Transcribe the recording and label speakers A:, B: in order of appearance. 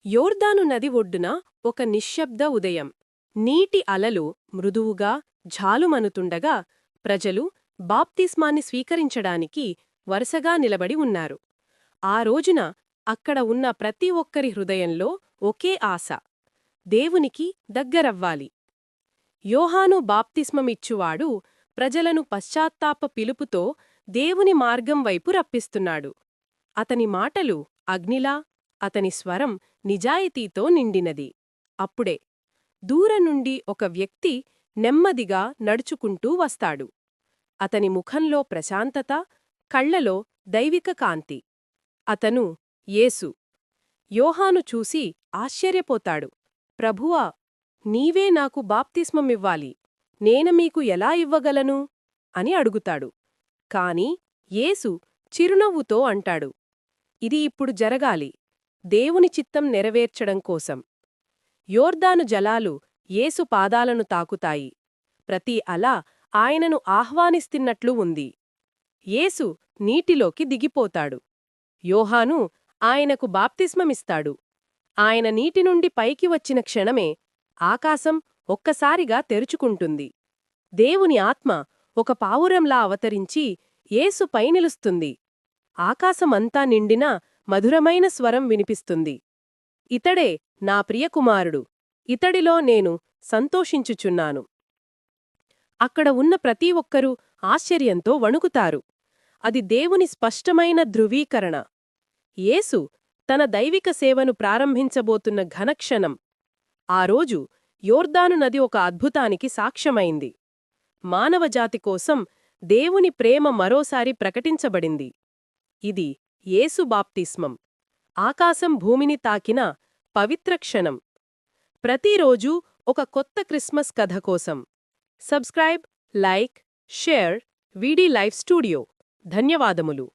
A: యోర్దాను నది ఒడ్డున ఒక నిశ్శబ్ద ఉదయం. నీటి అలలు మృదువుగా ఝాలుమనుతుండగా ప్రజలు బాప్తిస్మాన్ని స్వీకరించడానికి వరుసగా నిలబడి ఉన్నారు. ఆ రోజున అక్కడ ఉన్న ప్రతి ఒక్కరి హృదయంలో ఒకే ఆశ: దేవునికి దగ్గరవ్వాలి. యోహాను బాప్తిస్మమిచ్చువాడు ప్రజలను పశ్చాత్తాప పిలుపుతో దేవుని మార్గం వైపు రప్పిస్తున్నాడు. అతని మాటలు అగ్నిలా, అతని స్వరం నిజాయితీతో నిండినది. అప్పుడే దూరనుండి ఒక వ్యక్తి నెమ్మదిగా నడుచుకుంటూ వస్తాడు. అతని ముఖంలో ప్రశాంతత, కళ్లలో దైవిక కాంతి. అతను యేసు. యోహాను చూసి ఆశ్చర్యపోతాడు. ప్రభువా, నీవే నాకు బాప్తిస్మమివ్వాలి. నేను మీకు ఎలా ఇవ్వగలను అని అడుగుతాడు. కాని యేసు చిరునవ్వుతో అంటాడు, ఇది ఇప్పుడు జరగాలి, దేవుని చిత్తం నెరవేర్చడం కోసం. యోర్దాను జలాలు యేసు పాదాలను తాకుతాయి. ప్రతి అల ఆయనను ఆహ్వానిస్తున్నట్లు ఉంది. యేసు నీటిలోకి దిగిపోతాడు. యోహాను ఆయనకు బాప్తిస్మమిస్తాడు. ఆయన నీటి నుండి పైకి వచ్చిన క్షణమే ఆకాశం ఒక్కసారిగా తెరుచుకుంటుంది. దేవుని ఆత్మ ఒక పావురంలా అవతరించి యేసు పైనిలుస్తుంది. ఆకాశమంతా నిండిన మధురమైన స్వరం వినిపిస్తుంది. ఇతడే నా ప్రియకుమారుడు, ఇతడిలో నేను సంతోషించుచున్నాను. అక్కడ ఉన్న ప్రతి ఒక్కరూ ఆశ్చర్యంతో వణుకుతారు. అది దేవుని స్పష్టమైన ధృవీకరణ. యేసు తన దైవిక సేవను ప్రారంభించబోతున్న ఘనక్షణం. ఆ రోజు యోర్దాను నది ఒక అద్భుతానికి సాక్ష్యమైంది. మానవజాతి కోసం దేవుని ప్రేమ మరోసారి ప్రకటించబడింది. ఇది యేసు బాప్తిస్మం, ఆకాశం భూమిని తాకిన పవిత్ర క్షణం. ప్రతిరోజూ ఒక కొత్త క్రిస్మస్ కథ కోసం సబ్స్క్రైబ్, లైక్, షేర్ వీడి లైఫ్ స్టూడియో. ధన్యవాదములు.